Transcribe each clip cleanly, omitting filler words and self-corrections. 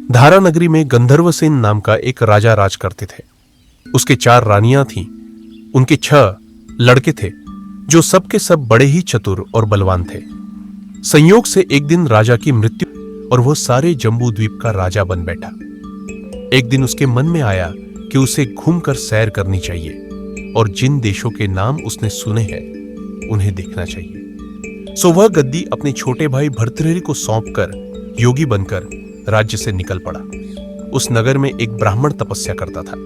धारा नगरी में गंधर्वसेन नाम का एक राजा राज करते थे। उसके 4 रानियां थीं। उनके 6 लड़के थे जो सबके सब बड़े ही चतुर और बलवान थे। संयोग से एक दिन राजा की मृत्यु और वह सारे जम्बू द्वीप का राजा बन बैठा। एक दिन उसके मन में आया कि उसे घूमकर सैर करनी चाहिए और जिन देशों के नाम उसने सुने हैं उन्हें देखना चाहिए। सो वह गद्दी अपने छोटे भाई भर्तृहरि को सौंपकर योगी बनकर राज्य से निकल पड़ा। उस नगर में एक ब्राह्मण तपस्या करता था।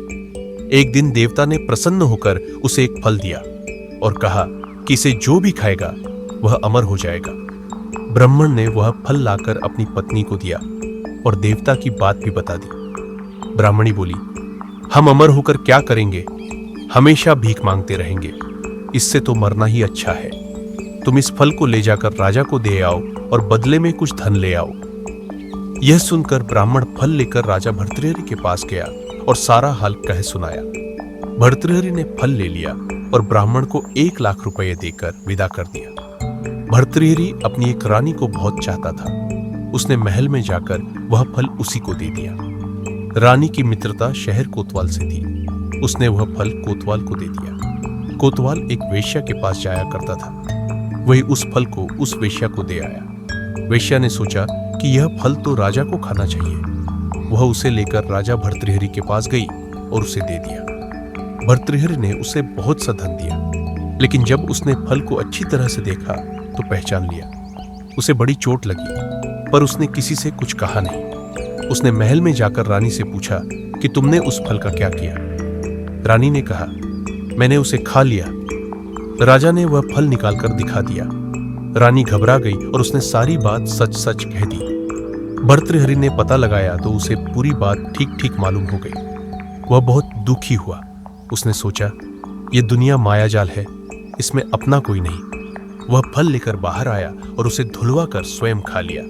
एक दिन देवता ने प्रसन्न होकर उसे एक फल दिया और कहा कि इसे जो भी खाएगा वह अमर हो जाएगा। ब्राह्मण ने वह फल लाकर अपनी पत्नी को दिया और देवता की बात भी बता दी। ब्राह्मणी बोली, हम अमर होकर क्या करेंगे? हमेशा भीख मांगते रहेंगे, इससे तो मरना ही अच्छा है। तुम इस फल को ले जाकर राजा को दे आओ और बदले में कुछ धन ले आओ। यह सुनकर ब्राह्मण फल लेकर राजा भर्तृहरि के पास गया और सारा हाल कह सुनाया। भर्तृहरि ने फल ले लिया और ब्राह्मण को 1 लाख रुपए देकर विदा कर दिया। भर्तृहरि अपनी एक रानी को बहुत चाहता था। उसने महल में जाकर वह फल उसी को दे दिया। रानी की मित्रता शहर कोतवाल से थी। उसने वह फल कोतवाल को दे दिया। कोतवाल एक वेश्या के पास जाया करता था। वही उस फल को उस वेश्या को दे आया। वेश्या ने सोचा कि यह फल तो राजा को खाना चाहिए। वह उसे लेकर राजा भर्तृहरि के पास गई और उसे दे दिया। भर्तृहरि ने उसे बहुत सा धन दिया, लेकिन जब उसने फल को अच्छी तरह से देखा तो पहचान लिया। उसे बड़ी चोट लगी, पर उसने किसी से कुछ कहा नहीं। उसने महल में जाकर रानी से पूछा कि तुमने उस फल का क्या किया? रानी ने कहा, मैंने उसे खा लिया। राजा ने वह फल निकालकर दिखा दिया। रानी घबरा गई और उसने सारी बात सच सच कह दी। भर्तृहरि ने पता लगाया तो उसे पूरी बात ठीक ठीक मालूम हो गई। वह बहुत दुखी हुआ। उसने सोचा, यह दुनिया मायाजाल है, इसमें अपना कोई नहीं। वह फल लेकर बाहर आया और उसे धुलवाकर स्वयं खा लिया।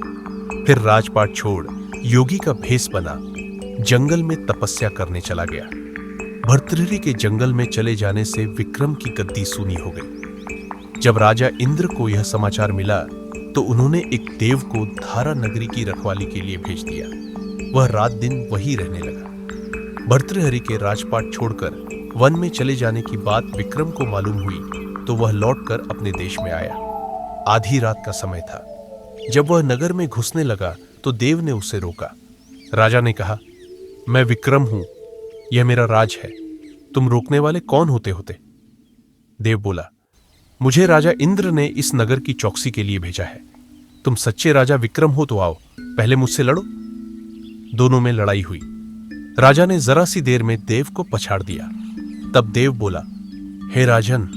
फिर राजपाट छोड़ योगी का भेष बना जंगल में तपस्या करने चला गया। भर्तृहरि के जंगल में चले जाने से विक्रम की गद्दी सूनी हो गई। जब राजा इंद्र को यह समाचार मिला तो उन्होंने एक देव को धारा नगरी की रखवाली के लिए भेज दिया। वह रात दिन वहीं रहने लगा। भर्तृहरि के राजपाट छोड़कर वन में चले जाने की बात विक्रम को मालूम हुई तो वह लौटकर अपने देश में आया। आधी रात का समय था। जब वह नगर में घुसने लगा तो देव ने उसे रोका। राजा ने कहा, मैं विक्रम हूं, यह मेरा राज है, तुम रोकने वाले कौन होते? देव बोला, मुझे राजा इंद्र ने इस नगर की चौकसी के लिए भेजा है। तुम सच्चे राजा विक्रम हो तो आओ, पहले मुझसे लड़ो। दोनों में लड़ाई हुई। राजा ने जरा सी देर में देव को पछाड़ दिया। तब देव बोला, हे राजन,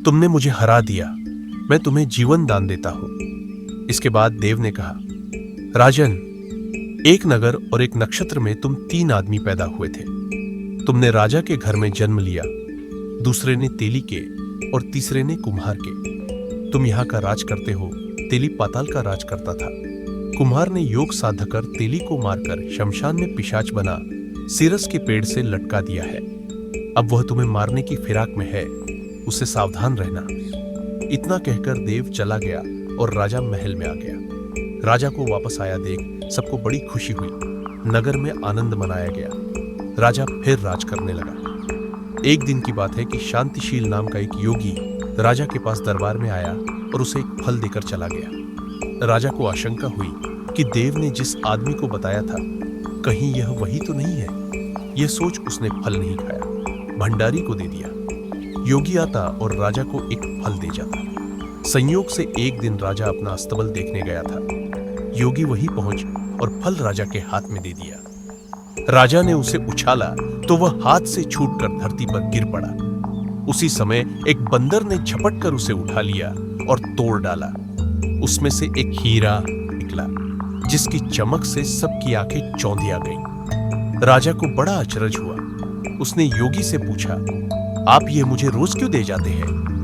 तुमने मुझे हरा दिया, मैं तुम्हें जीवन दान देता हूं। इसके बाद देव ने कहा, राजन, एक नगर और एक नक्षत्र में तुम 3 आदमी पैदा हुए थे। तुमने राजा के घर में जन्म लिया, दूसरे ने तेली के और तीसरे ने कुम्हार के। तुम यहाँ का राज करते हो, तेली पाताल का राज करता था। कुम्हार ने योग साधकर तेली को मारकर शमशान में पिशाच बना सिरस के पेड़ से लटका दिया है। अब वह तुम्हें मारने की फिराक में है, उससे सावधान रहना। इतना कहकर देव चला गया और राजा महल में आ गया। राजा को वापस आया देख सबको बड़ी खुशी हुई। नगर में आनंद मनाया गया। राजा फिर राज करने लगा। एक दिन की बात है कि शांतिशील नाम का एक योगी राजा के पास दरबार में आया और उसे एक फल देकर चला गया। राजा को आशंका हुई कि देव ने जिस आदमी को बताया था कहीं यह वही तो नहीं है। यह सोच उसने फल नहीं खाया, भंडारी को दे दिया। योगी आता और राजा को एक फल दे जाता। संयोग से एक दिन राजा अपना अस्तबल देखने गया था। योगी वहीं पहुंच और फल राजा के हाथ में दे दिया। राजा ने उसे उछाला तो वह हाथ से छूटकर धरती पर गिर पड़ा। उसी समय एक बंदर ने झपट कर उसे उठा लिया और तोड़ डाला। उसमें से एक हीरा निकला जिसकी चमक से सबकी आंखें चौंधिया गईं। राजा को बड़ा अचरज हुआ। उसने योगी से पूछा, आप ये मुझे रोज क्यों दे जाते हैं?